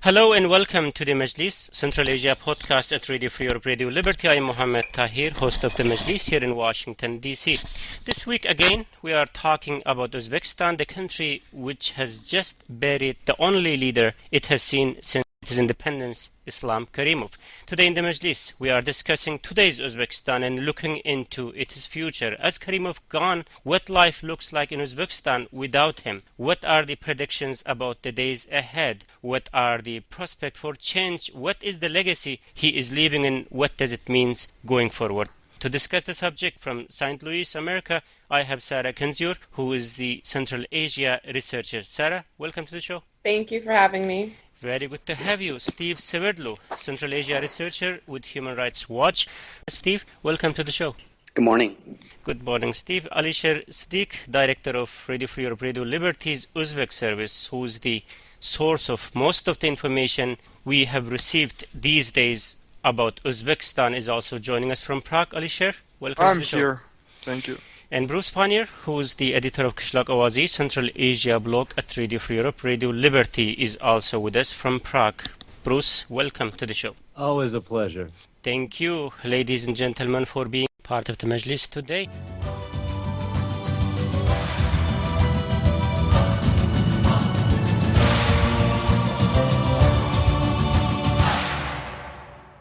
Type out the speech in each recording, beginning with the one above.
Hello and welcome to the Majlis, Central Asia podcast at Radio Free Europe, Radio Liberty. I am Mohammed Tahir, host of the Majlis here in Washington, D.C. This week again, we are talking about Uzbekistan, the country which has just buried the only leader it has seen since its independence, Islam Karimov. Today in the Majlis, we are discussing today's Uzbekistan and looking into its future. As Karimov gone, what life looks like in Uzbekistan without him? What are the predictions about the days ahead? What are the prospects for change? What is the legacy he is leaving and what does it mean going forward? To discuss the subject from St. Louis, America, I have Sarah Kanziur, who is the Central Asia researcher. Sarah, welcome to the show. Thank you for having me. Very good to have you. Steve Severdlo, Central Asia researcher with Human Rights Watch. Steve, welcome to the show. Good morning. Good morning, Steve. Alisher Siddiq, director of Radio Free Europe, Radio Liberty's Uzbek service, who is the source of most of the information we have received these days about Uzbekistan, is also joining us from Prague. Alisher, welcome to the show. I'm here. Thank you. And Bruce Pannier, who is the editor of Kishlock Awazi, Central Asia blog at Radio Free Europe, Radio Liberty, is also with us from Prague. Bruce, welcome to the show. Always a pleasure. Thank you, ladies and gentlemen, for being part of the Majlis today.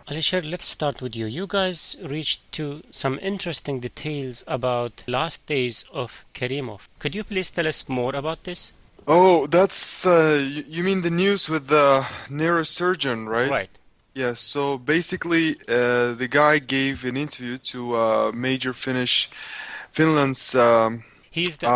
Alisher, let's start with you. You guys reached to some interesting details about last days of Karimov. Could you please tell us more about this? Oh, that's, you mean the news with the neurosurgeon, right? Right. Yes, so basically the guy gave an interview to major Finland's He's the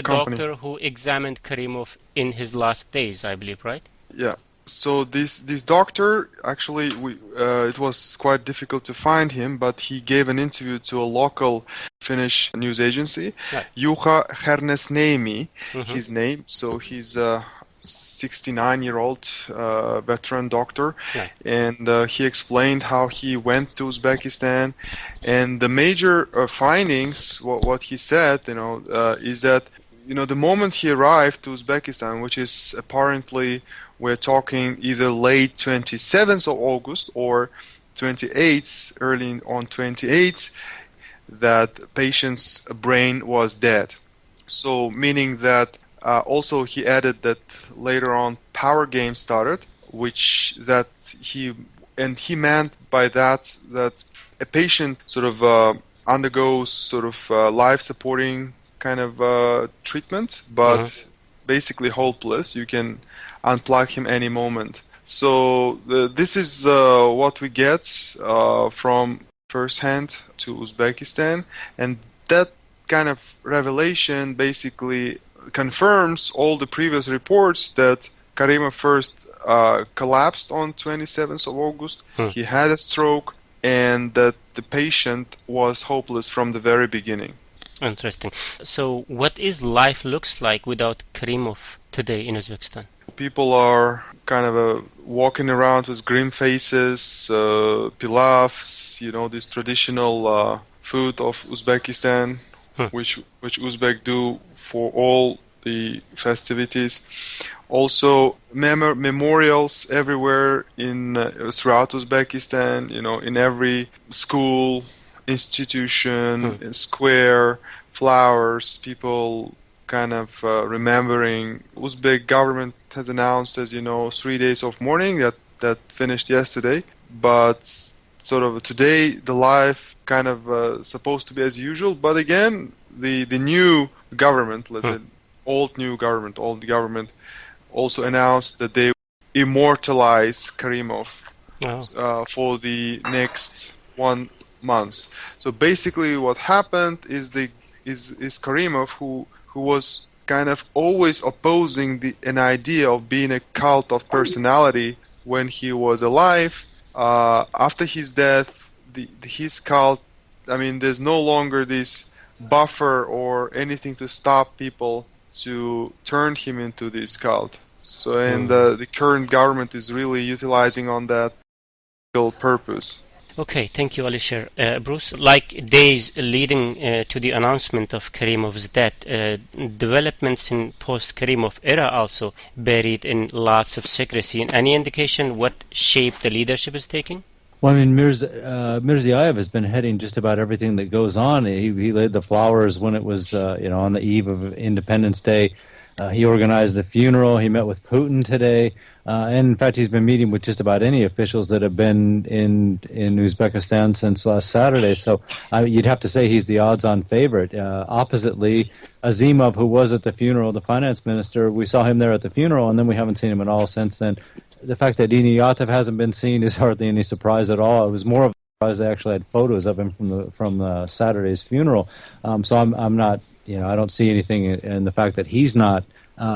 company. doctor who examined Karimov in his last days, I believe, right? Yeah. So this doctor, actually, it was quite difficult to find him, but he gave an interview to a local Finnish news agency, Right. Juha Hernesniemi, his name. So he's a 69-year-old veteran doctor, Right. and he explained how he went to Uzbekistan, and the major findings, what he said, is that the moment he arrived to Uzbekistan, which is apparently, we're talking either late 27th of August or 28th, early on 28th, that the patient's brain was dead. So meaning that also he added that later on power game started, he meant by that a patient sort of undergoes sort of life supporting kind of treatment, but basically hopeless. You can unplug him any moment. So this is what we get from first hand to Uzbekistan, and that kind of revelation basically confirms all the previous reports that Karimov first collapsed on 27th of August. He had a stroke, and that the patient was hopeless from the very beginning. Interesting. So what is life looks like without Karimov today in Uzbekistan? People are kind of walking around with grim faces, pilavs, this traditional food of Uzbekistan, which Uzbek do for all the festivities. Also, memorials everywhere throughout Uzbekistan. In every school, institution, square, flowers, people kind of remembering. Uzbek government has announced, as you know, 3 days of mourning that finished yesterday, but sort of today the life kind of supposed to be as usual, but again the new government, let's say old government also announced that they immortalize Karimov for the next 1 month. So basically what happened is Karimov, who was kind of always opposing an idea of being a cult of personality when he was alive. After his death, his cult, there's no longer this buffer or anything to stop people to turn him into this cult. So, and the current government is really utilizing on that purpose. Okay, thank you, Alisher. Bruce, like days leading to the announcement of Karimov's death, developments in post-Karimov era also buried in lots of secrecy. Any indication what shape the leadership is taking? Well, I mean, Mirziyoyev has been heading just about everything that goes on. He laid the flowers when it was, on the eve of Independence Day. He organized the funeral. He met with Putin today. And in fact, he's been meeting with just about any officials that have been in Uzbekistan since last Saturday. So you'd have to say he's the odds-on favorite. Oppositely, Azimov, who was at the funeral, the finance minister, we saw him there at the funeral, and then we haven't seen him at all since then. The fact that Iniyatov hasn't been seen is hardly any surprise at all. It was more of a surprise they actually had photos of him from Saturday's funeral. So I'm not, I don't see anything in the fact that he's not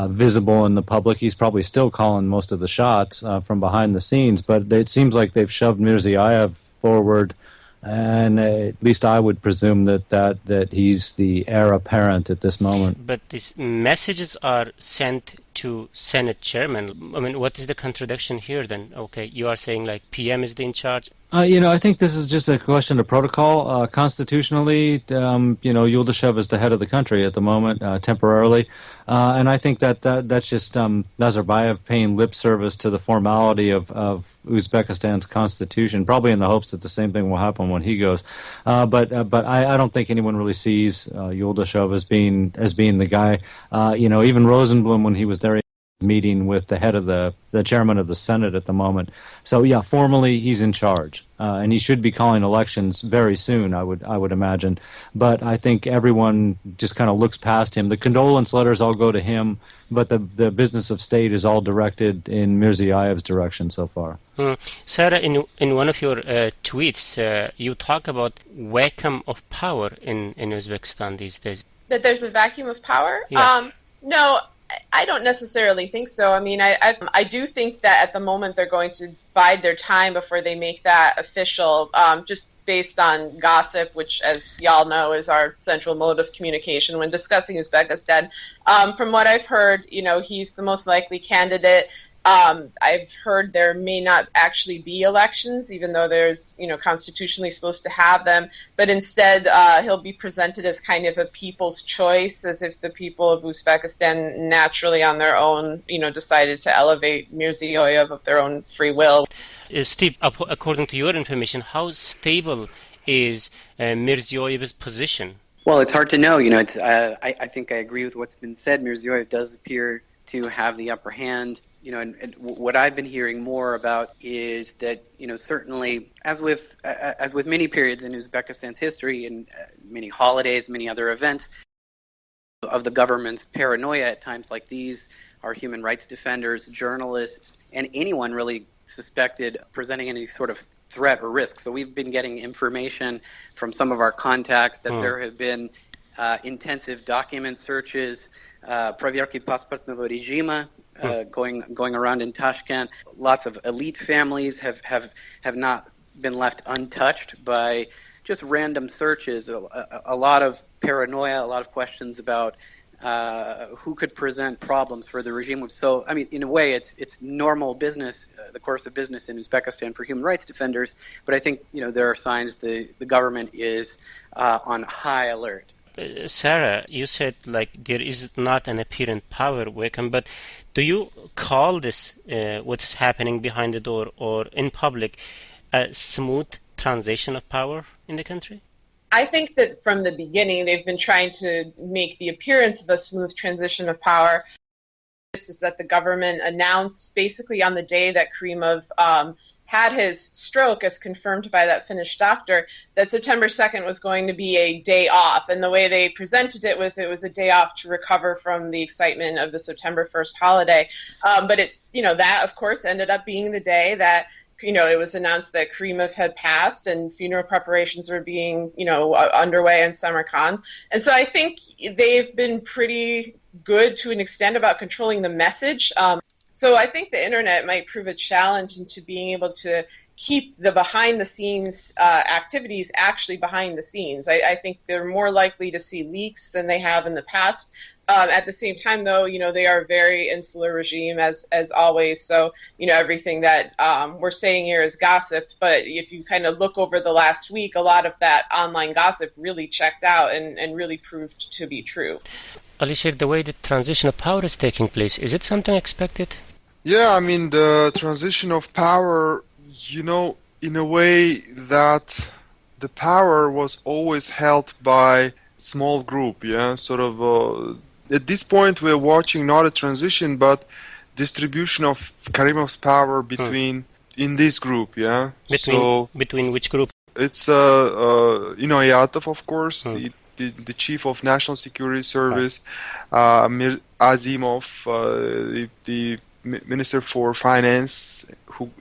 visible in the public. He's probably still calling most of the shots from behind the scenes, but it seems like they've shoved Mirziyoyev forward, and at least I would presume that he's the heir apparent at this moment. But these messages are sent to Senate chairman. I mean, what is the contradiction here then? Okay, you are saying like PM is in charge. I think this is just a question of protocol. Constitutionally, Yuldashev is the head of the country at the moment, temporarily. And I think that's just Nazarbayev paying lip service to the formality of Uzbekistan's constitution, probably in the hopes that the same thing will happen when he goes. But I don't think anyone really sees Yuldashev as being the guy. Even Rosenblum, when he was there, meeting with the head of the chairman of the Senate at the moment. So yeah, formally he's in charge, and he should be calling elections very soon, I would imagine. But I think everyone just kind of looks past him. The condolence letters all go to him, but the business of state is all directed in Mirziyoyev's direction so far. Sarah, in one of your tweets, you talk about vacuum of power in Uzbekistan these days. That there's a vacuum of power? Yeah. No, I don't necessarily think so. I mean, I do think that at the moment they're going to bide their time before they make that official, just based on gossip, which, as y'all know, is our central mode of communication when discussing Uzbekistan. From what I've heard, he's the most likely candidate. I've heard there may not actually be elections, even though there's, constitutionally supposed to have them, but instead he'll be presented as kind of a people's choice, as if the people of Uzbekistan naturally on their own, decided to elevate Mirziyoyev of their own free will. Steve, according to your information, how stable is Mirziyoyev's position? Well, it's hard to know. I think I agree with what's been said. Mirziyoyev does appear to have the upper hand. And what I've been hearing more about is that, certainly, as with many periods in Uzbekistan's history and many holidays, many other events, of the government's paranoia at times like these are human rights defenders, journalists, and anyone really suspected presenting any sort of threat or risk. So we've been getting information from some of our contacts that there have been intensive document searches, проверки паспортного режима, going around in Tashkent. Lots of elite families have not been left untouched by just random searches. A lot of paranoia, a lot of questions about who could present problems for the regime. So, I mean, in a way, it's normal business, the course of business in Uzbekistan for human rights defenders. But I think there are signs the government is on high alert. Sarah, you said there is not an apparent power vacuum, but do you call this what is happening behind the door or in public a smooth transition of power in the country? I think that from the beginning they've been trying to make the appearance of a smooth transition of power. This is that the government announced basically on the day that Karimov had his stroke, as confirmed by that Finnish doctor, that September 2nd was going to be a day off. And the way they presented it was a day off to recover from the excitement of the September 1st holiday. But it's, that, of course, ended up being the day that, it was announced that Karimov had passed and funeral preparations were being, underway in Samarkand. And so I think they've been pretty good to an extent about controlling the message. So I think the internet might prove a challenge into being able to keep the behind-the-scenes activities actually behind the scenes. I think they're more likely to see leaks than they have in the past. At the same time, though, they are a very insular regime as always. So, everything that we're saying here is gossip. But if you kind of look over the last week, a lot of that online gossip really checked out and really proved to be true. Alisher, the way the transition of power is taking place, is it something expected? Yeah, I mean, the transition of power, in a way that the power was always held by small group, yeah, sort of. At this point, we're watching not a transition, but distribution of Karimov's power between in this group, yeah. Between which group? It's Ayatov, of course, the chief of National Security Service, Azimov, the Minister for Finance,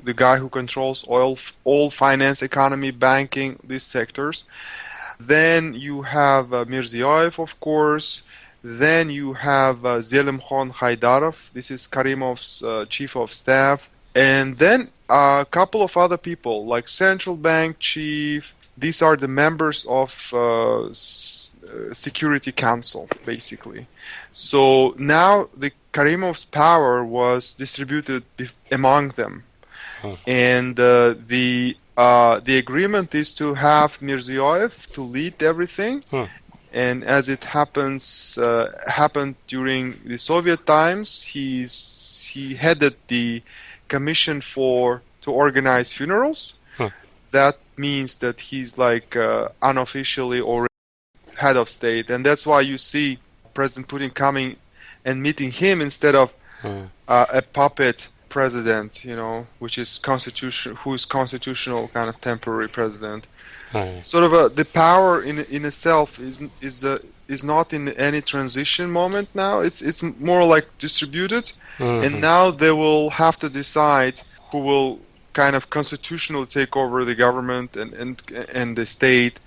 the guy who controls all finance, economy, banking, these sectors. Then you have Mirziyoyev, of course. Then you have Zelimkhan Haydarov. This is Karimov's chief of staff. And then a couple of other people, like central bank chief. These are the members of Security Council, basically. So now the Karimov's power was distributed among them. And the agreement is to have Mirziyoyev to lead everything. And as it happened during the Soviet times, he headed the commission to organize funerals. That means that he's like unofficially already head of state, and that's why you see President Putin coming and meeting him instead of a puppet president, which is constitutional kind of temporary president. Sort of the power in itself is not in any transition moment now. It's more like distributed, and now they will have to decide who will kind of constitutionally take over the government and the state.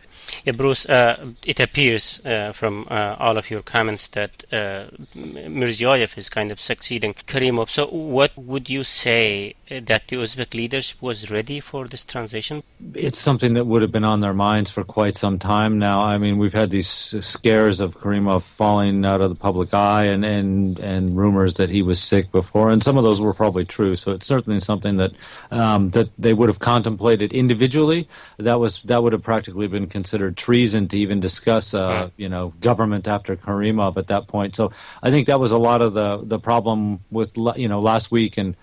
Yeah, Bruce, it appears from all of your comments that Mirziyoyev is kind of succeeding Karimov. So what would you say that the Uzbek leaders was ready for this transition? It's something that would have been on their minds for quite some time now. I mean, we've had these scares of Karimov falling out of the public eye and rumors that he was sick before, and some of those were probably true. So it's certainly something that that they would have contemplated individually. That would have practically been considered treason to even discuss government after Karimov at that point. So I think that was a lot of the problem with last week and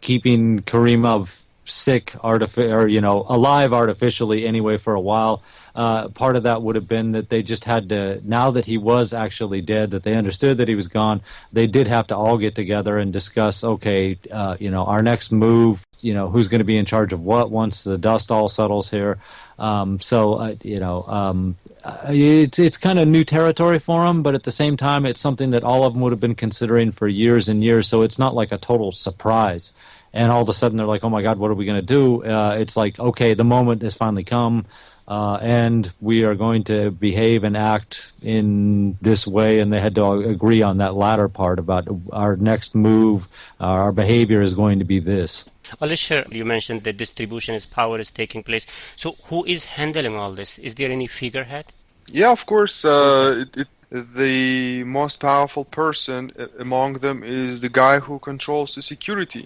keeping Karimov sick alive artificially anyway for a while. Part of that would have been that they just had to, now that he was actually dead, that they understood that he was gone, they did have to all get together and discuss, okay, our next move, who's going to be in charge of what once the dust all settles here. It's kind of new territory for them, but at the same time, it's something that all of them would have been considering for years and years, so it's not like a total surprise. And all of a sudden, they're like, oh my God, what are we going to do? It's like, okay, the moment has finally come, and we are going to behave and act in this way, and they had to agree on that latter part about our next move, our behavior is going to be this. Alisher, you mentioned the distribution of power is taking place. So who is handling all this? Is there any figurehead? Yeah, of course. The most powerful person among them is the guy who controls the security,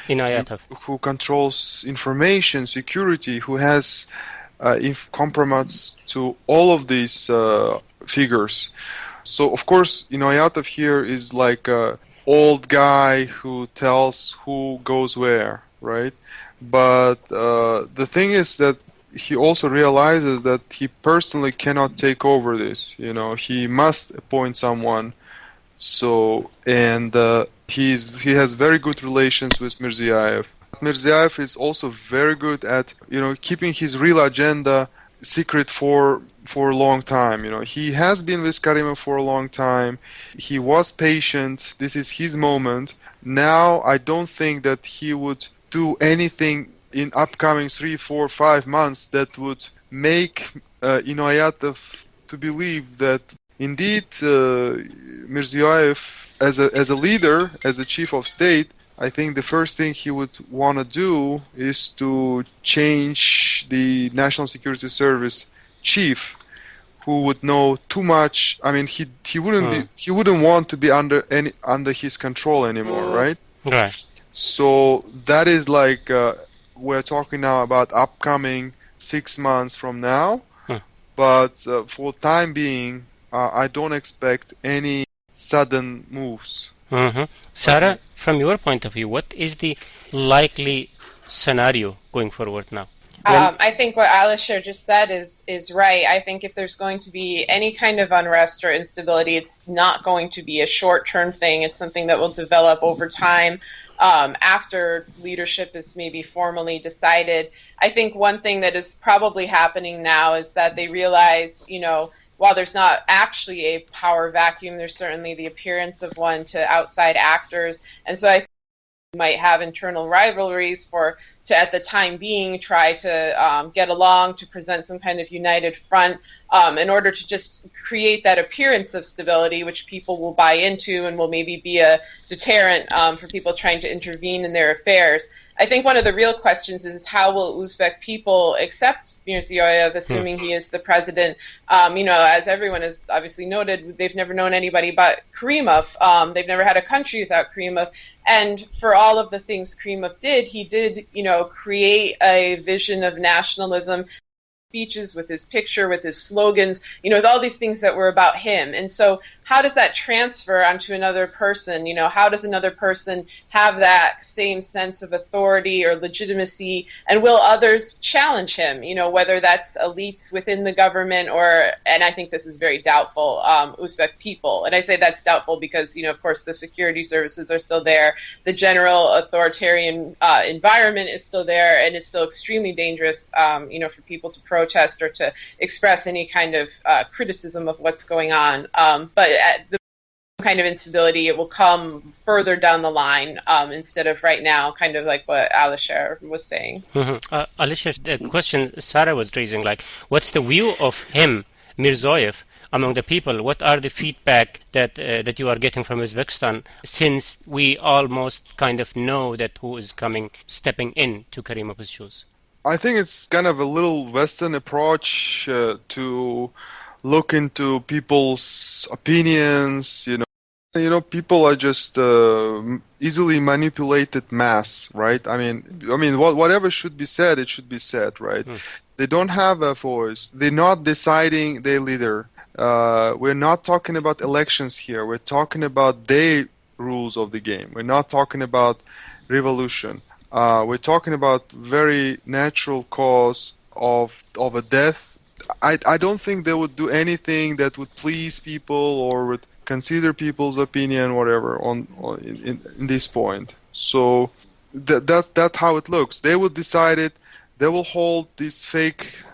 Inayatov. Who controls information, security, who has compromise to all of these figures. So, of course, Inayatov here is like a old guy who tells who goes where, right? But the thing is that he also realizes that he personally cannot take over this. He must appoint someone. So, and he has very good relations with Mirziyoyev. Mirziyoyev is also very good at keeping his real agenda secret for a long time. He has been with Karimov for a long time. He was patient. This is his moment. Now I don't think that he would do anything in upcoming 3, 4, 5 months that would make Inayatov to believe that indeed Mirziyoyev as a leader, as a chief of state, I think the first thing he would want to do is to change the National Security Service chief, who would know too much. I mean, he wouldn't want to be under his control anymore, right? Right. So that is like we're talking now about upcoming 6 months from now, but for the time being, I don't expect any sudden moves. Sarah, from your point of view, what is the likely scenario going forward now? I think what Alisher just said is right. I think if there's going to be any kind of unrest or instability, it's not going to be a short-term thing. It's something that will develop over time after leadership is maybe formally decided. I think one thing that is probably happening now is that they realize, while there's not actually a power vacuum, there's certainly the appearance of one to outside actors. And so I think we might have internal rivalries to at the time being try to get along, to present some kind of united front in order to just create that appearance of stability, which people will buy into and will maybe be a deterrent for people trying to intervene in their affairs. I think one of the real questions is how will Uzbek people accept Mirziyoyev, assuming he is the president? As everyone has obviously noted, they've never known anybody but Karimov. They've never had a country without Karimov. And for all of the things Karimov did, he did, create a vision of nationalism, speeches with his picture, with his slogans, with all these things that were about him. And so how does that transfer onto another person? How does another person have that same sense of authority or legitimacy? And will others challenge him, whether that's elites within the government and I think this is very doubtful, Uzbek people. And I say that's doubtful because, of course, the security services are still there. The general authoritarian environment is still there, and it's still extremely dangerous, for people to protest or to express any kind of criticism of what's going on. But the kind of instability, it will come further down the line instead of right now, kind of like what Alisher was saying. Alisher, the question Sarah was raising, what's the view of him, Mirziyoyev, among the people? What are the feedback that you are getting from Uzbekistan, since we almost kind of know that who is stepping in to Karimov's shoes? I think it's kind of a little Western approach to look into people's opinions. People are just easily manipulated mass, right? I mean, whatever should be said, it should be said, right? They don't have a voice. They're not deciding their leader. We're not talking about elections here. We're talking about their rules of the game. We're not talking about revolution. We're talking about very natural cause of a death. I don't think they would do anything that would please people or would consider people's opinion, whatever, in this point. So that's how it looks. They would decide it. They will hold these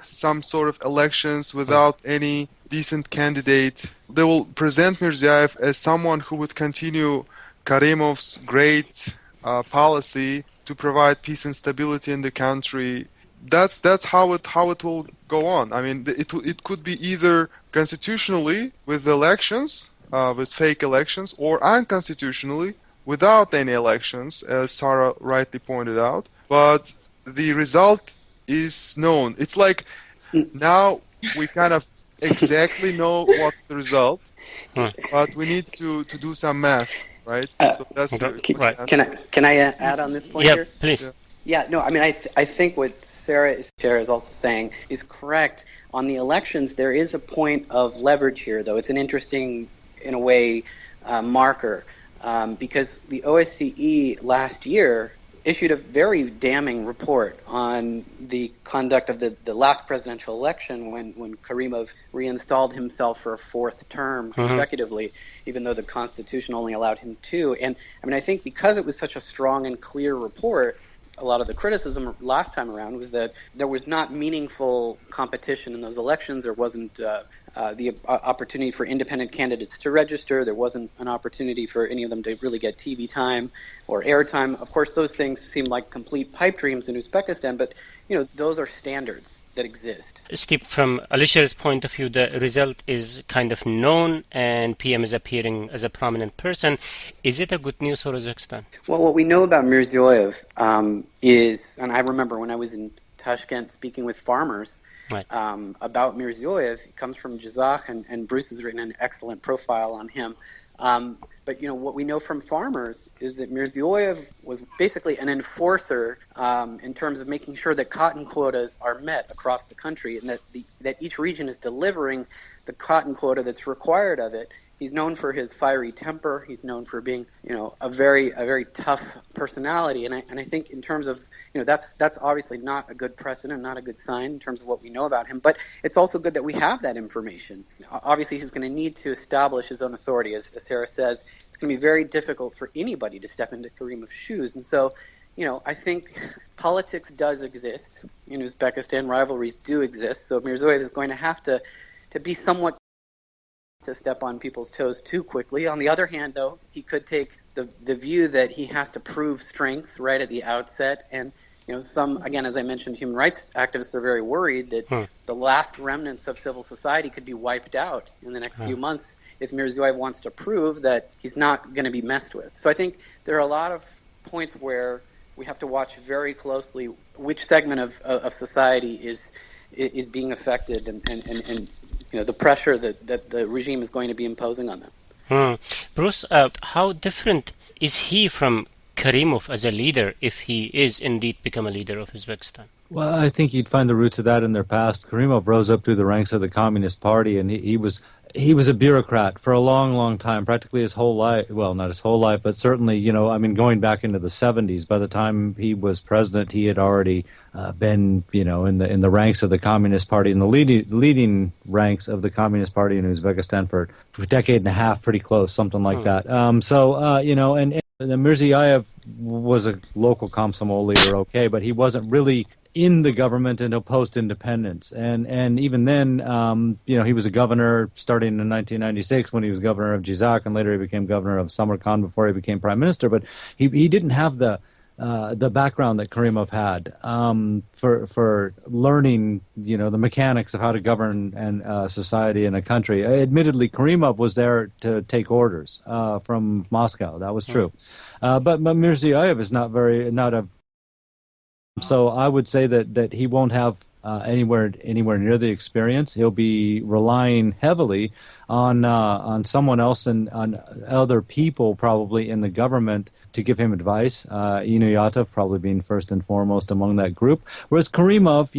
some sort of elections without any decent candidate. They will present Mirziyoyev as someone who would continue Karimov's great policy to provide peace and stability in the country. That's how it will go on. I mean, it could be either constitutionally with elections, with fake elections, or unconstitutionally without any elections, as Sarah rightly pointed out. But the result is known. It's like now we kind of exactly know what the result, but we need to do some math. Right. So that's right. Can I add on this point here? Please. Yeah. No. I mean, I think what Sarah is also saying is correct. On the elections, there is a point of leverage here, though. It's an interesting, in a way, marker because the OSCE last year issued a very damning report on the conduct of the last presidential election when Karimov reinstalled himself for a fourth term consecutively, even though the Constitution only allowed him 2. And I mean, I think because it was such a strong and clear report, a lot of the criticism last time around was that there was not meaningful competition in those elections. There wasn't the opportunity for independent candidates to register. There wasn't an opportunity for any of them to really get TV time or airtime. Of course, those things seem like complete pipe dreams in Uzbekistan, but those are standards that exist. Steve, from Alisher's point of view, the result is kind of known and PM is appearing as a prominent person. Is it a good news for Uzbekistan? Well, what we know about Mirziyoyev is, and I remember when I was in Tashkent speaking with farmers Right. about Mirziyoyev. He comes from Jazakh, and Bruce has written an excellent profile on him. But what we know from farmers is that Mirziyoyev was basically an enforcer in terms of making sure that cotton quotas are met across the country, and that each region is delivering the cotton quota that's required of it. He's known for his fiery temper. He's known for being, a very tough personality. And I think in terms of, that's obviously not a good precedent, not a good sign in terms of what we know about him. But it's also good that we have that information. Obviously, he's going to need to establish his own authority. As Sarah says, it's going to be very difficult for anybody to step into Karimov's shoes. And so, I think politics does exist. In Uzbekistan, rivalries do exist. So Mirziyoyev is going to have to be somewhat to step on people's toes too quickly. On the other hand, though, he could take the view that he has to prove strength right at the outset. And, some, again, as I mentioned, human rights activists are very worried that the last remnants of civil society could be wiped out in the next few months if Mirziyoyev wants to prove that he's not going to be messed with. So I think there are a lot of points where we have to watch very closely which segment of society is being affected and the pressure that the regime is going to be imposing on them. Bruce, how different is he from Karimov as a leader if he is indeed become a leader of Uzbekistan? Well, I think you'd find the roots of that in their past. Karimov rose up through the ranks of the Communist Party, and he was a bureaucrat for a long, long time, practically his whole life. Well, not his whole life, but certainly, going back into the 70s. By the time he was president, he had already been, in the ranks of the Communist Party, in the leading ranks of the Communist Party in Uzbekistan for a decade and a half, pretty close, something like that. And Mirziyoyev was a local Komsomol leader, okay, but he wasn't really in the government until post-independence. And even then, he was a governor starting in 1996 when he was governor of Jizak, and later he became governor of Samarkand before he became prime minister. But he didn't have the background that Karimov had for learning, the mechanics of how to govern society in a country. Admittedly, Karimov was there to take orders from Moscow. That was true. But Mirziyoyev is not a. So I would say that he won't have anywhere near the experience. He'll be relying heavily on someone else and on other people probably in the government to give him advice. Inuyatov probably being first and foremost among that group. Whereas Karimov,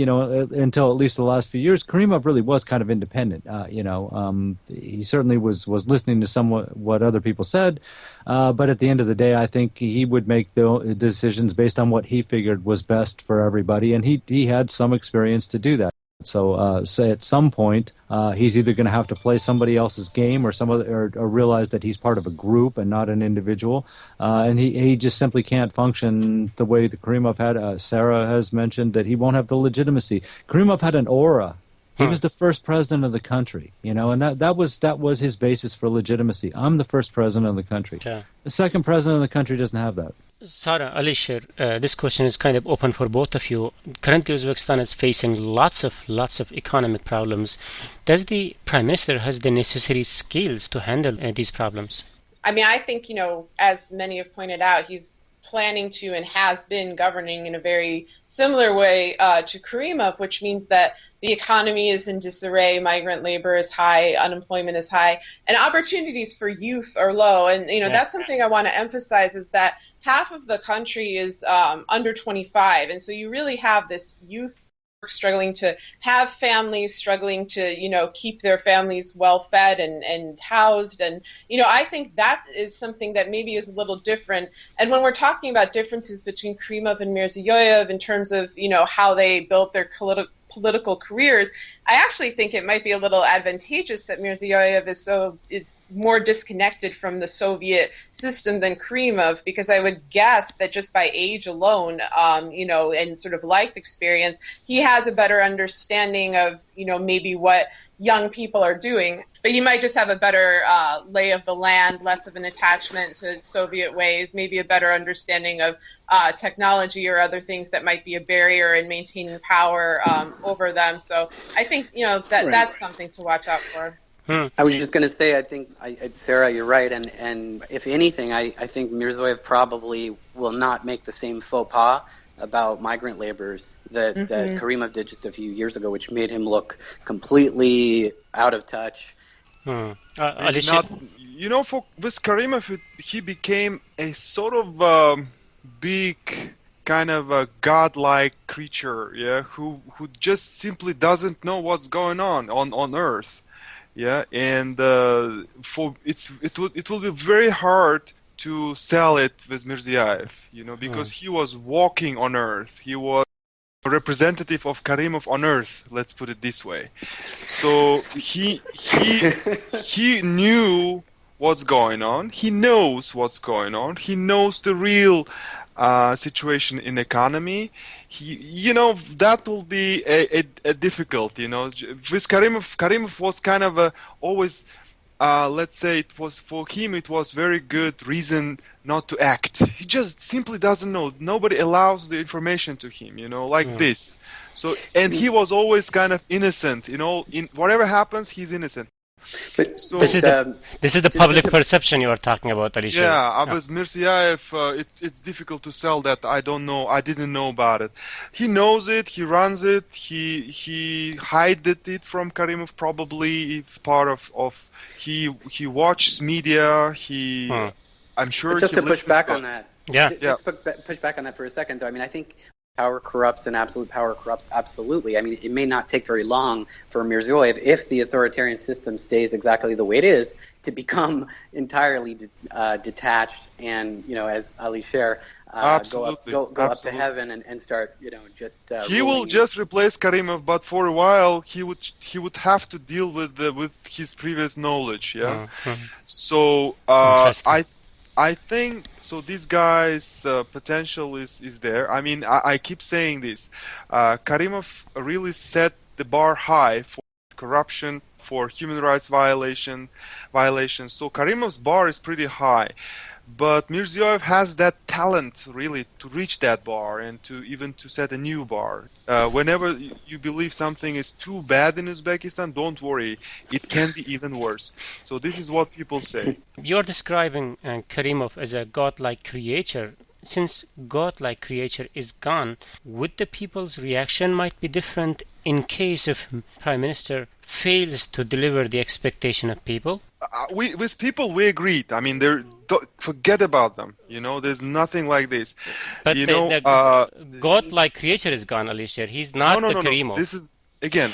until at least the last few years, Karimov really was kind of independent. He certainly was listening to somewhat what other people said, but at the end of the day, I think he would make the decisions based on what he figured was best for everybody, and he had some experience to do that. So, say at some point, he's either going to have to play somebody else's game or realize that he's part of a group and not an individual, and he just simply can't function the way that Karimov had. Sarah has mentioned that he won't have the legitimacy. Karimov had an aura. He was the first president of the country, and that was his basis for legitimacy. I'm the first president of the country. Yeah. The second president of the country doesn't have that. Sarah, Alisher, this question is kind of open for both of you. Currently, Uzbekistan is facing lots of economic problems. Does the Prime Minister has the necessary skills to handle these problems? I mean, I think, as many have pointed out, he's planning to and has been governing in a very similar way to Karimov, which means that the economy is in disarray, migrant labor is high, unemployment is high, and opportunities for youth are low. And, that's something I want to emphasize is that half of the country is under 25. And so you really have this youth struggling to have families, struggling to, keep their families well fed and housed. And, I think that is something that maybe is a little different. And when we're talking about differences between Karimov and Mirziyoyev in terms of, how they built their political careers, I actually think it might be a little advantageous that Mirziyoyev is more disconnected from the Soviet system than Karimov, because I would guess that just by age alone, and sort of life experience, he has a better understanding of, maybe what young people are doing. But he might just have a better lay of the land, less of an attachment to Soviet ways, maybe a better understanding of technology or other things that might be a barrier in maintaining power over them. So I think, that's something to watch out for. I was just going to say, I think, Sarah, you're right. And if anything, I think Mirziyoyev probably will not make the same faux pas about migrant laborers that Karimov did just a few years ago, which made him look completely out of touch. Alicia? With Karimov, he became a sort of big kind of a godlike creature, who just simply doesn't know what's going on Earth, and it will be very hard to sell it with Mirziyoyev, because he was walking on Earth. He was a representative of Karimov on Earth. Let's put it this way. So he knew what's going on. He knows what's going on. He knows the real situation in economy. That will be a difficult. With Karimov was kind of always. Let's say it was for him. It was very good reason not to act. He just simply doesn't know. Nobody allows the information to him. This. So, and he was always kind of innocent. In whatever happens, he's innocent. But so this is the public perception you are talking about, Alicia. Yeah, with Mirziyoyev, it's difficult to sell that. I don't know. I didn't know about it. He knows it. He runs it. He hided it from Karimov. Probably part of he watches media. I'm sure. But just to push back on that. Just push back on that for a second, though. I mean, I think power corrupts and absolute power corrupts absolutely. I mean, it may not take very long for Mirziyoyev, if the authoritarian system stays exactly the way it is, to become entirely detached and, as Ali Sher, go up to heaven and start, just. He will just replace Karimov, but for a while he would have to deal with his previous knowledge. Yeah. Mm-hmm. So I think so. This guy's potential is there. I mean, I keep saying this. Karimov really set the bar high for corruption, for human rights violations. So Karimov's bar is pretty high. But Mirziyoyev has that talent, really, to reach that bar and to set a new bar. Whenever you believe something is too bad in Uzbekistan, don't worry, it can be even worse. So this is what people say. You're describing Karimov as a godlike creature. Since godlike creature is gone, would the people's reaction might be different in case if Prime Minister fails to deliver the expectation of people? With people, we agreed. I mean, forget about them. There's nothing like this. But the godlike creature is gone, Alicia. He's not Karimov. No. This is, again,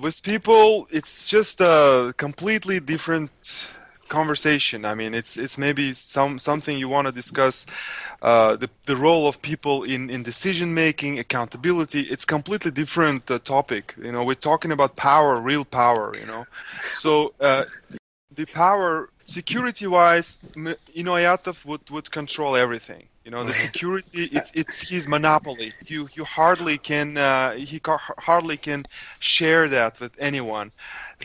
with people, it's just a completely different conversation. I mean, it's maybe something you want to discuss. The role of people in decision making, accountability. It's completely different topic. We're talking about power, real power. So the power, security wise, Ayatov would control everything. The security, it's his monopoly. You hardly can hardly can share that with anyone.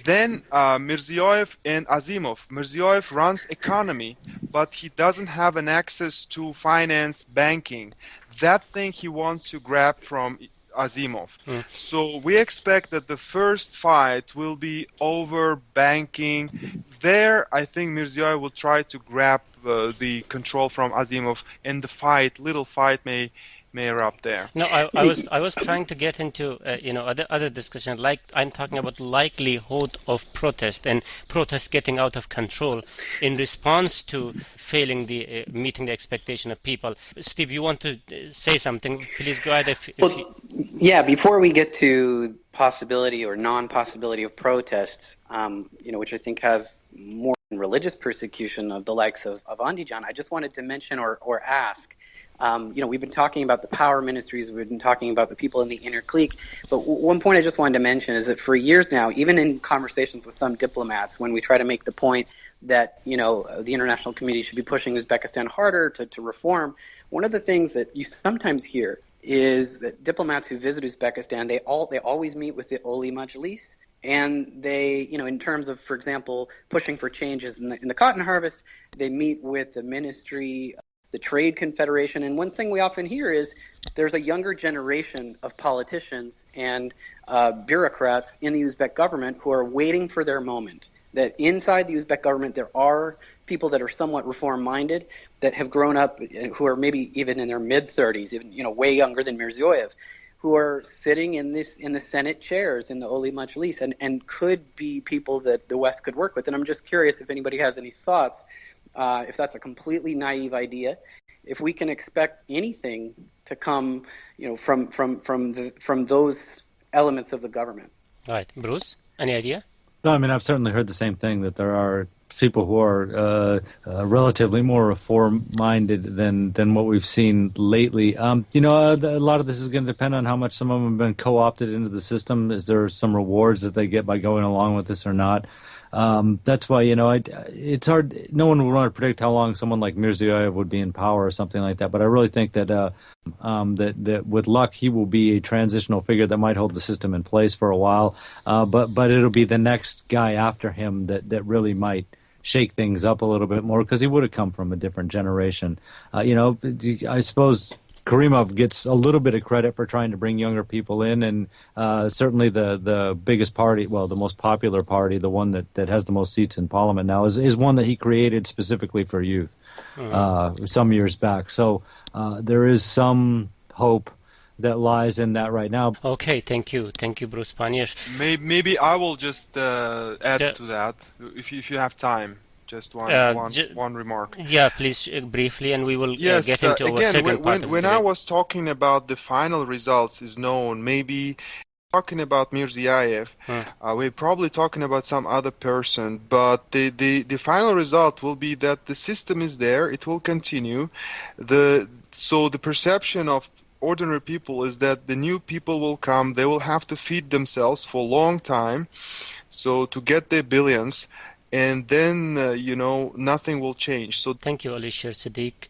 Then Mirziyoyev and Azimov. Mirziyoyev runs economy, but he doesn't have an access to finance, banking. That thing he wants to grab from Azimov. So we expect that the first fight will be over banking. There, I think Mirziyoyev will try to grab the control from Azimov, and the little fight may erupt there. No, I was trying to get into other discussion. Like I'm talking about likelihood of protest and protest getting out of control in response to failing the meeting the expectation of people. Steve, you want to say something? Please go ahead. Yeah. Before we get to possibility or non-possibility of protests, which I think has more religious persecution of the likes of Andijan, I just wanted to mention or ask. We've been talking about the power ministries, we've been talking about the people in the inner clique, but one point I just wanted to mention is that for years now, even in conversations with some diplomats, when we try to make the point that, the international community should be pushing Uzbekistan harder to reform, one of the things that you sometimes hear is that diplomats who visit Uzbekistan, they always meet with the Oli Majlis, and they, in terms of, for example, pushing for changes in the cotton harvest, they meet with the ministry, the Trade Confederation, and one thing we often hear is there's a younger generation of politicians and bureaucrats in the Uzbek government who are waiting for their moment. that inside the Uzbek government there are people that are somewhat reform-minded that have grown up, who are maybe even in their mid-30s, even way younger than Mirziyoyev, who are sitting in the Senate chairs in the Oli Majlis and could be people that the West could work with. And I'm just curious if anybody has any thoughts, if that's a completely naive idea, if we can expect anything to come, from those elements of the government. All right, Bruce, any idea? No, I mean, I've certainly heard the same thing, that there are people who are relatively more reform-minded than what we've seen lately. A lot of this is going to depend on how much some of them have been co-opted into the system. Is there some rewards that they get by going along with this or not? That's why, it's hard. No one would want to predict how long someone like Mirziyoyev would be in power or something like that. But I really think that that with luck, he will be a transitional figure that might hold the system in place for a while. But it'll be the next guy after him that really might shake things up a little bit more, because he would have come from a different generation. I suppose Karimov gets a little bit of credit for trying to bring younger people in, and certainly the biggest party, well, the most popular party, the one that has the most seats in parliament now, is one that he created specifically for youth some years back. So there is some hope that lies in that right now. Okay, thank you, Bruce Pannier. Maybe I will just add to that, if you have time. Just one remark. Yeah, please, briefly, and we will get into our second part. When I was talking about the final results is known, maybe talking about Mirziyoyev, we're probably talking about some other person, but the final result will be that the system is there, it will continue. So the perception of ordinary people is that the new people will come, they will have to feed themselves for a long time, so to get their billions, and then, nothing will change. So thank you, Alisher Siddiq.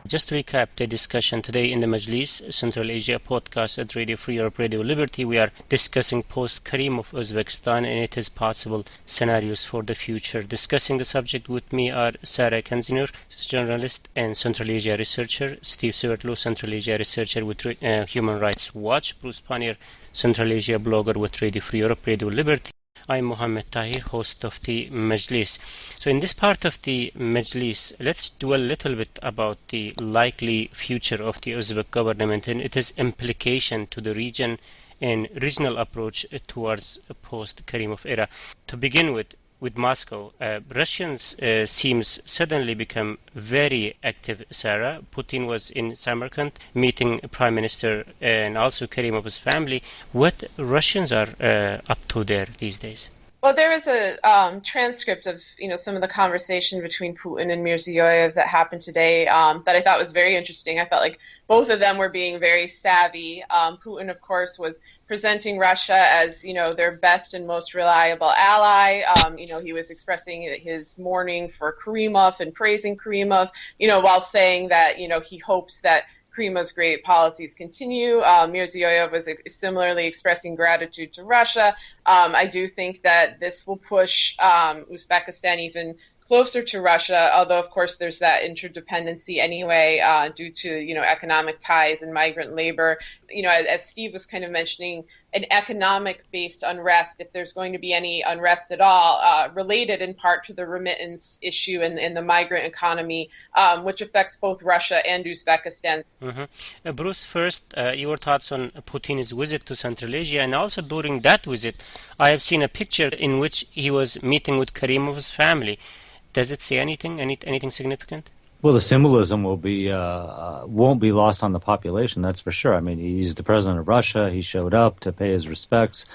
Just to recap the discussion today in the Majlis, Central Asia podcast at Radio Free Europe, Radio Liberty, we are discussing post-Karimov Uzbekistan and its possible scenarios for the future. Discussing the subject with me are Sarah Kanzinur, journalist and Central Asia researcher, Steve Severtlow, Central Asia researcher with Human Rights Watch, Bruce Pannier, Central Asia blogger with Radio Free Europe, Radio Liberty. I'm Mohammed Tahir, host of the Majlis. So in this part of the Majlis, let's dwell a little bit about the likely future of the Uzbek government and its implication to the region and regional approach towards a post-Karimov era. To begin with Moscow, Russians seems suddenly become very active, Sarah. Putin was in Samarkand meeting Prime Minister and also Karimov's family. What Russians are up to there these days? Well, there was a transcript of some of the conversation between Putin and Mirziyoyev that happened today that I thought was very interesting. I felt like both of them were being very savvy. Putin, of course, was presenting Russia as their best and most reliable ally. He was expressing his mourning for Karimov and praising Karimov, while saying that he hopes that Karimov's great policies continue. Mirziyoyev was similarly expressing gratitude to Russia. I do think that this will push Uzbekistan even closer to Russia, although, of course, there's that interdependency anyway due to, economic ties and migrant labor. As Steve was kind of mentioning, an economic-based unrest, if there's going to be any unrest at all, related in part to the remittance issue and the migrant economy, which affects both Russia and Uzbekistan. Mm-hmm. Bruce, first, your thoughts on Putin's visit to Central Asia, and also during that visit, I have seen a picture in which he was meeting with Karimov's family. Does it say anything significant? Well, the symbolism won't be lost on the population, that's for sure. I mean, he's the president of Russia. He showed up to pay his respects,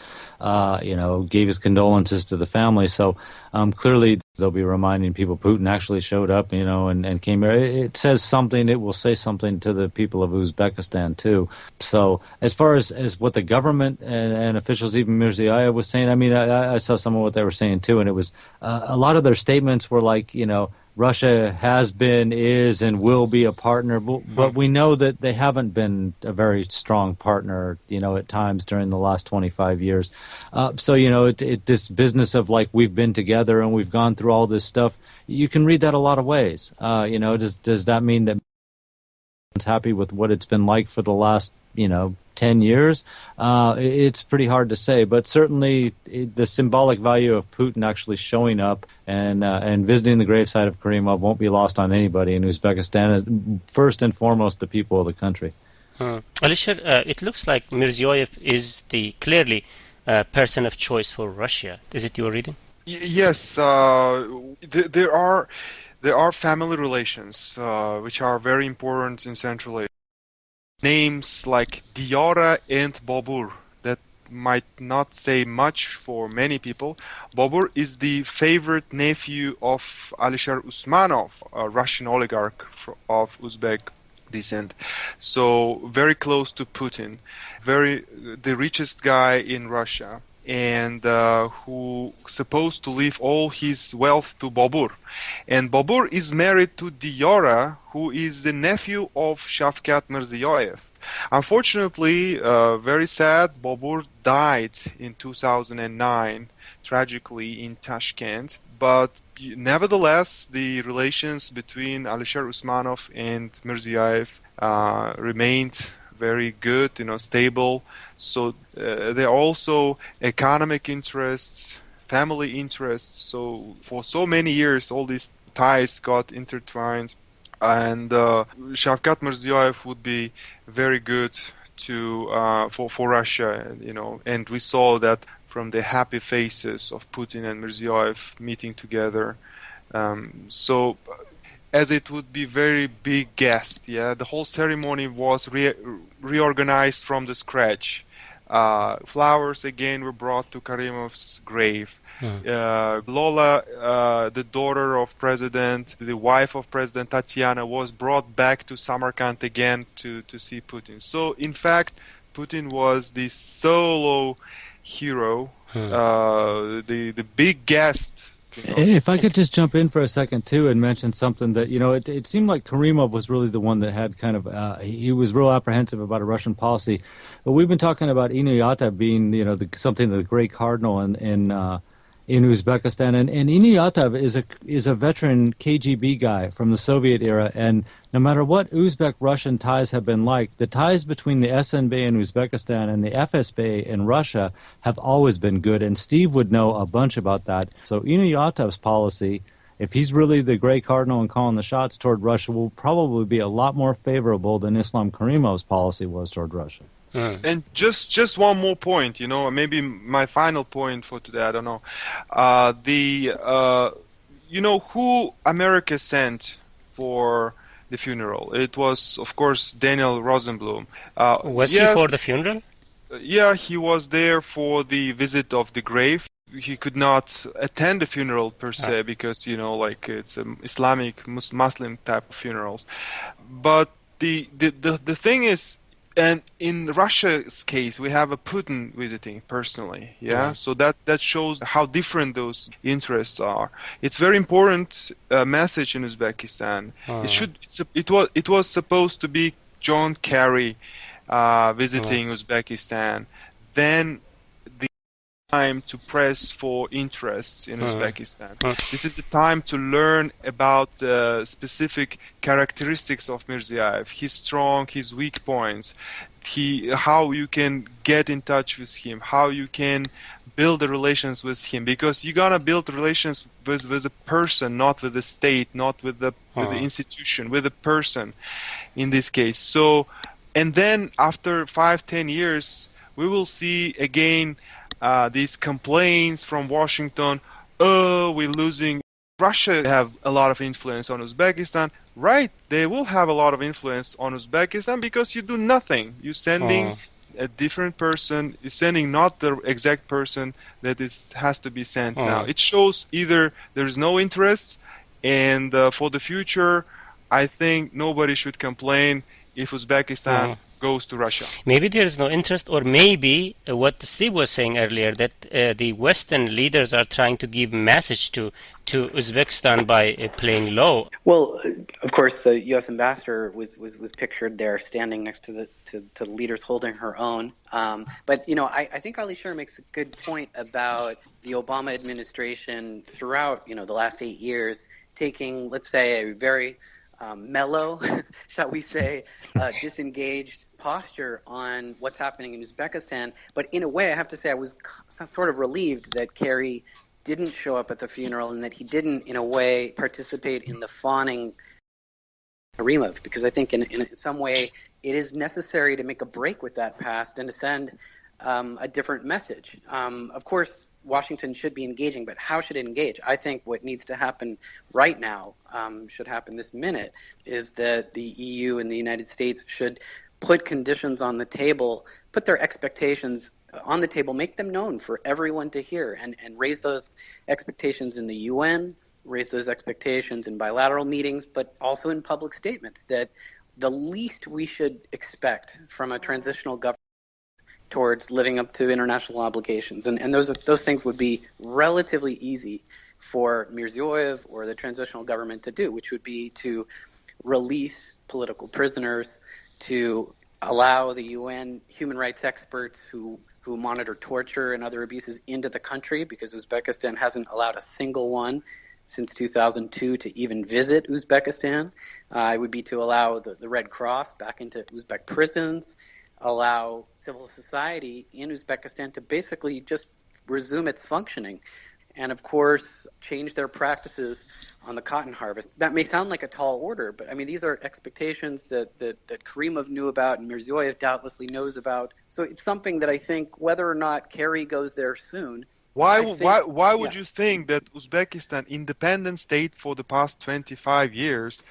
gave his condolences to the family. So clearly they'll be reminding people Putin actually showed up, and came here. It says something. It will say something to the people of Uzbekistan, too. So as far as what the government and officials, even Mirziyoyev, was saying, I mean, I saw some of what they were saying, too, and it was a lot of their statements were like, Russia has been, is, and will be a partner, but we know that they haven't been a very strong partner, at times during the last 25 years. So, this business of like we've been together and we've gone through all this stuff, you can read that a lot of ways. Does that mean that happy with what it's been like for the last 10 years? It's pretty hard to say, but certainly the symbolic value of Putin actually showing up and visiting the gravesite of Karimov won't be lost on anybody in Uzbekistan, first and foremost the people of the country. Alisher, it looks like Mirziyoyev is the clearly person of choice for Russia. Is it your reading? Yes, there are family relations which are very important in Central Asia. Names like Diyara and Babur that might not say much for many people. Babur is the favorite nephew of Alisher Usmanov, a Russian oligarch of Uzbek descent. So very close to Putin, the richest guy in Russia, and who supposed to leave all his wealth to Babur. And Babur is married to Diyara, who is the nephew of Shavkat Mirziyoyev. Unfortunately, very sad, Babur died in 2009, tragically in Tashkent. But nevertheless, the relations between Alisher Usmanov and Mirziyoyev remained very good, stable. So there are also economic interests, family interests. So for so many years, all these ties got intertwined. And Shavkat Mirziyoyev would be very good for Russia, And we saw that from the happy faces of Putin and Mirziyoyev meeting together. So as it would be very big guest, the whole ceremony was reorganized from the scratch. Flowers again were brought to Karimov's grave. Lola, the daughter of President, the wife of President Tatiana, was brought back to Samarkand again to see Putin. So in fact, Putin was the solo hero, the big guest. If I could just jump in for a second, too, and mention something that, it seemed like Karimov was really the one that had kind of, he was real apprehensive about a Russian policy. But we've been talking about Inuyata being, something of the great cardinal in Uzbekistan, and Inuyatov is a veteran KGB guy from the Soviet era, and no matter what Uzbek-Russian ties have been like, the ties between the SNB in Uzbekistan and the FSB in Russia have always been good, and Steve would know a bunch about that. So Inuyatov's policy, if he's really the Grey Cardinal and calling the shots toward Russia, will probably be a lot more favorable than Islam Karimov's policy was toward Russia. And just one more point, maybe my final point for today, I don't know. Who America sent for the funeral? It was, of course, Daniel Rosenblum. Was he for the funeral? Yeah, he was there for the visit of the grave. He could not attend the funeral per se because, it's an Islamic, Muslim type of funerals. But the thing is, and in Russia's case, we have a Putin visiting personally, So that shows how different those interests are. It's very important message in Uzbekistan. It was supposed to be John Kerry visiting Uzbekistan. Then the time to press for interests in Uzbekistan. This is the time to learn about specific characteristics of Mirziyoyev, his strong, his weak points, how you can get in touch with him, how you can build the relations with him, because you're gonna build relations with a person, not with the state, not with the institution, with a person in this case. So, and then after 5-10 years, we will see again these complaints from Washington, we're losing. Russia have a lot of influence on Uzbekistan. Right, they will have a lot of influence on Uzbekistan because you do nothing. You're sending a different person. You're sending not the exact person that has to be sent now. It shows either there's no interest, and for the future, I think nobody should complain if Uzbekistan goes to Russia. Maybe there is no interest, or maybe what Steve was saying earlier, that the Western leaders are trying to give message to Uzbekistan by playing low. Well, of course, the U.S. ambassador was pictured there standing next to the leaders holding her own. But, I think Alisher makes a good point about the Obama administration throughout, the last 8 years, taking, let's say, a very mellow, shall we say, disengaged posture on what's happening in Uzbekistan. But in a way, I have to say I was sort of relieved that Kerry didn't show up at the funeral and that he didn't, in a way, participate in the fawning Karimov, because I think in some way it is necessary to make a break with that past and to send a different message. Of course, Washington should be engaging, but how should it engage? I think what needs to happen right now, should happen this minute, is that the EU and the United States should put conditions on the table, put their expectations on the table, make them known for everyone to hear, and raise those expectations in the UN, raise those expectations in bilateral meetings, but also in public statements, that the least we should expect from a transitional government towards living up to international obligations. And those things would be relatively easy for Mirziyoyev or the transitional government to do, which would be to release political prisoners, to allow the UN human rights experts who monitor torture and other abuses into the country, because Uzbekistan hasn't allowed a single one since 2002 to even visit Uzbekistan. It would be to allow the Red Cross back into Uzbek prisons, allow civil society in Uzbekistan to basically just resume its functioning, and of course change their practices on the cotton harvest. That may sound like a tall order, but I mean these are expectations that Karimov knew about and Mirziyoyev doubtlessly knows about. So it's something that I think, whether or not Kerry goes there soon, why would you think that Uzbekistan, independent state for the past 25 years,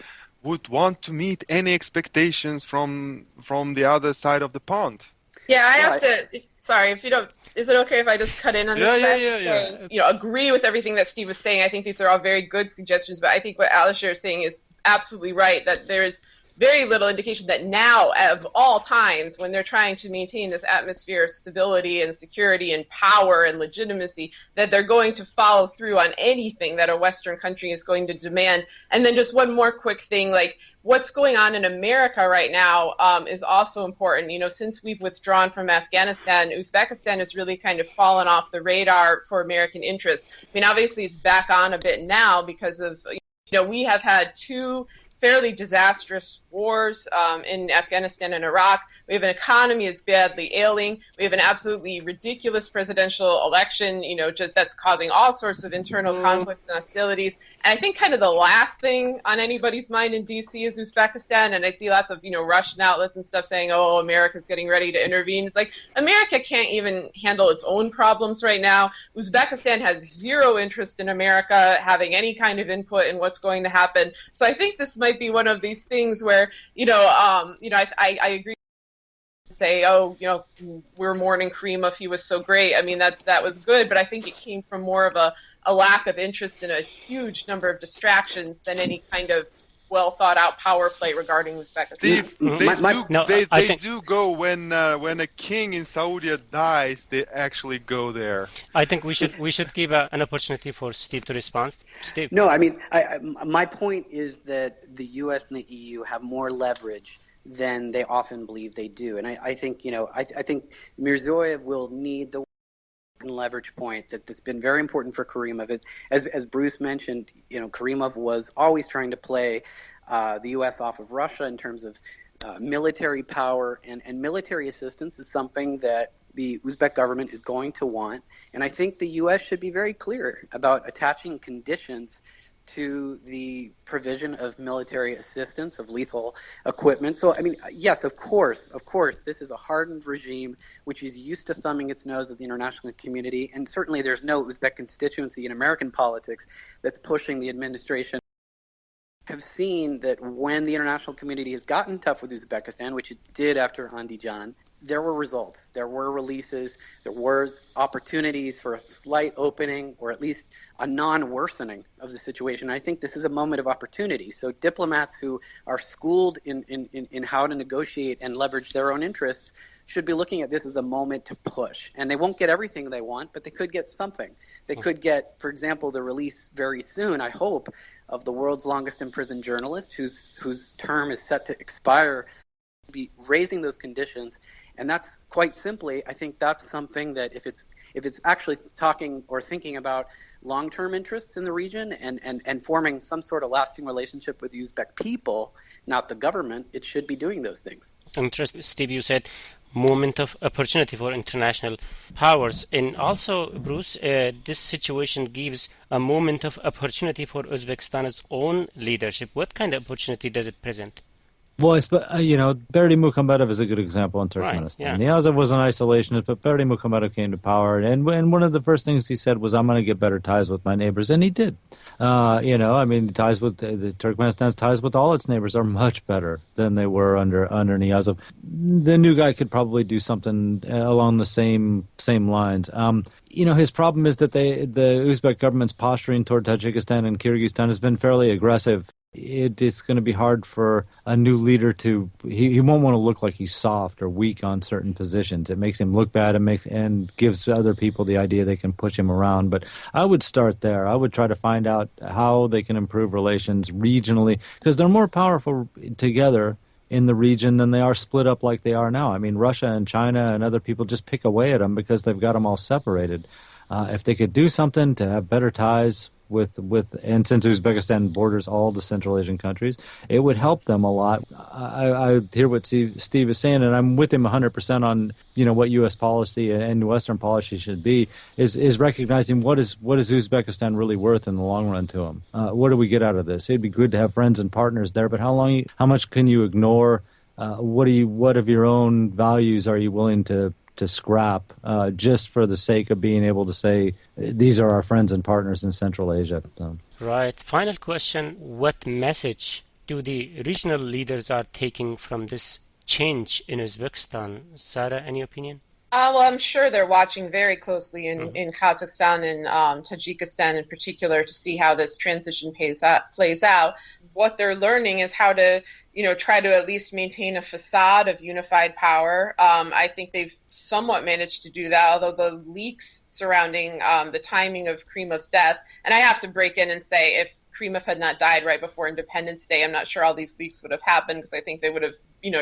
would want to meet any expectations from the other side of the pond? Yeah, I have to. Sorry, if you don't. Is it okay if I just cut in on this? Yeah. Agree with everything that Steve was saying. I think these are all very good suggestions, but I think what Alisher is saying is absolutely right. That there is very little indication that now, of all times, when they're trying to maintain this atmosphere of stability and security and power and legitimacy, that they're going to follow through on anything that a Western country is going to demand. And then just one more quick thing, like what's going on in America right now is also important. Since we've withdrawn from Afghanistan, Uzbekistan has really kind of fallen off the radar for American interests. I mean, obviously it's back on a bit now because of, we have had two fairly disastrous wars in Afghanistan and Iraq. We have an economy that's badly ailing. We have an absolutely ridiculous presidential election, just that's causing all sorts of internal conflicts and hostilities. And I think kind of the last thing on anybody's mind in D.C. is Uzbekistan. And I see lots of, Russian outlets and stuff saying, oh, America's getting ready to intervene. It's like America can't even handle its own problems right now. Uzbekistan has zero interest in America having any kind of input in what's going to happen. So I think this might be one of these things where, I agree. Say, we're mourning Karimov, he was so great. I mean, that was good, but I think it came from more of a lack of interest in a huge number of distractions than any kind of well thought out power play regarding Uzbekistan. Steve, they do go when a king in Saudi dies, they actually go there. I think we should give an opportunity for Steve to respond. Steve. No, I mean, my point is that the U.S. and the EU have more leverage than they often believe they do, and I think I think Mirziyoyev will need the leverage point that's been very important for Karimov. As Bruce mentioned, Karimov was always trying to play the U.S. off of Russia in terms of military power, and military assistance is something that the Uzbek government is going to want. And I think the U.S. should be very clear about attaching conditions to the provision of military assistance, of lethal equipment. So, I mean, yes, of course, this is a hardened regime which is used to thumbing its nose at the international community, and certainly there's no Uzbek constituency in American politics that's pushing the administration. Have seen that when the international community has gotten tough with Uzbekistan, which it did after Andijan, there were results. There were releases. There were opportunities for a slight opening or at least a non-worsening of the situation. I think this is a moment of opportunity. So diplomats who are schooled in how to negotiate and leverage their own interests should be looking at this as a moment to push. And they won't get everything they want, but they could get something. They could get, for example, the release very soon, I hope, of the world's longest imprisoned journalist whose term is set to expire, be raising those conditions. And that's quite simply, I think that's something that if it's actually talking or thinking about long-term interests in the region and forming some sort of lasting relationship with the Uzbek people, not the government, it should be doing those things. Interesting, Steve, you said moment of opportunity for international powers. And also, Bruce, this situation gives a moment of opportunity for Uzbekistan's own leadership. What kind of opportunity does it present? Well, Berdi Mukhambetov is a good example in Turkmenistan. Right, yeah. Niyazov was an isolationist, but Berdi Mukhambetov came to power, and one of the first things he said was, "I'm going to get better ties with my neighbors," and he did. Ties with the Turkmenistan's ties with all its neighbors are much better than they were under Niyazov. The new guy could probably do something along the same lines. His problem is that the Uzbek government's posturing toward Tajikistan and Kyrgyzstan has been fairly aggressive. It's going to be hard for a new leader to. He won't want to look like he's soft or weak on certain positions. It makes him look bad and gives other people the idea they can push him around. But I would start there. I would try to find out how they can improve relations regionally, because they're more powerful together in the region than they are split up like they are now. I mean, Russia and China and other people just pick away at them because they've got them all separated. If they could do something to have better ties with and since Uzbekistan borders all the Central Asian countries, it would help them a lot. I hear what Steve is saying, and I'm with him 100% on what U.S. policy and Western policy should be. Is recognizing what is Uzbekistan really worth in the long run to them. What do we get out of this? It'd be good to have friends and partners there, but how much can you ignore? What of your own values are you willing to scrap just for the sake of being able to say these are our friends and partners in Central Asia? So. Right. Final question. What message do the regional leaders are taking from this change in Uzbekistan? Sarah, any opinion? Well, I'm sure they're watching very closely in Kazakhstan and Tajikistan in particular to see how this transition plays out. What they're learning is how to, try to at least maintain a facade of unified power. I think they've somewhat managed to do that, although the leaks surrounding the timing of Karimov's death, and I have to break in and say if Karimov had not died right before Independence Day, I'm not sure all these leaks would have happened, because I think they would have,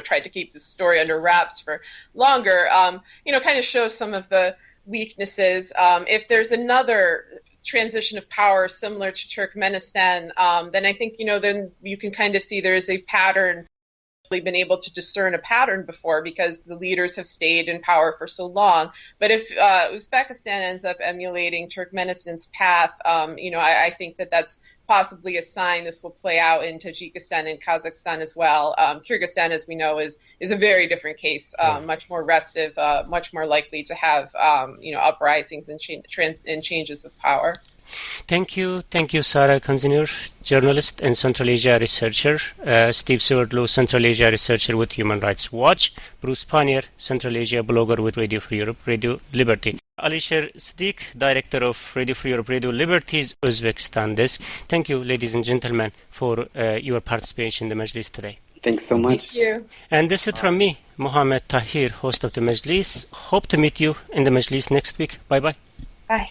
tried to keep this story under wraps for longer. Kind of shows some of the weaknesses. If there's another transition of power similar to Turkmenistan, then I think, then you can kind of see there is a pattern. Been able to discern a pattern before because the leaders have stayed in power for so long. But if Uzbekistan ends up emulating Turkmenistan's path, I think that's possibly a sign this will play out in Tajikistan and Kazakhstan as well. Kyrgyzstan, as we know, is a very different case, much more restive, much more likely to have uprisings and changes of power. Thank you, Sarah Konzinur, journalist and Central Asia researcher. Steve Sewardlow, Central Asia researcher with Human Rights Watch. Bruce Pannier, Central Asia blogger with Radio Free Europe, Radio Liberty. Alisher Siddiq, director of Radio Free Europe, Radio Liberty's Uzbekistan desk. Thank you, ladies and gentlemen, for your participation in the Majlis today. Thanks so much. Thank you. And this is from me, Mohammed Tahir, host of the Majlis. Hope to meet you in the Majlis next week. Bye-bye. Bye.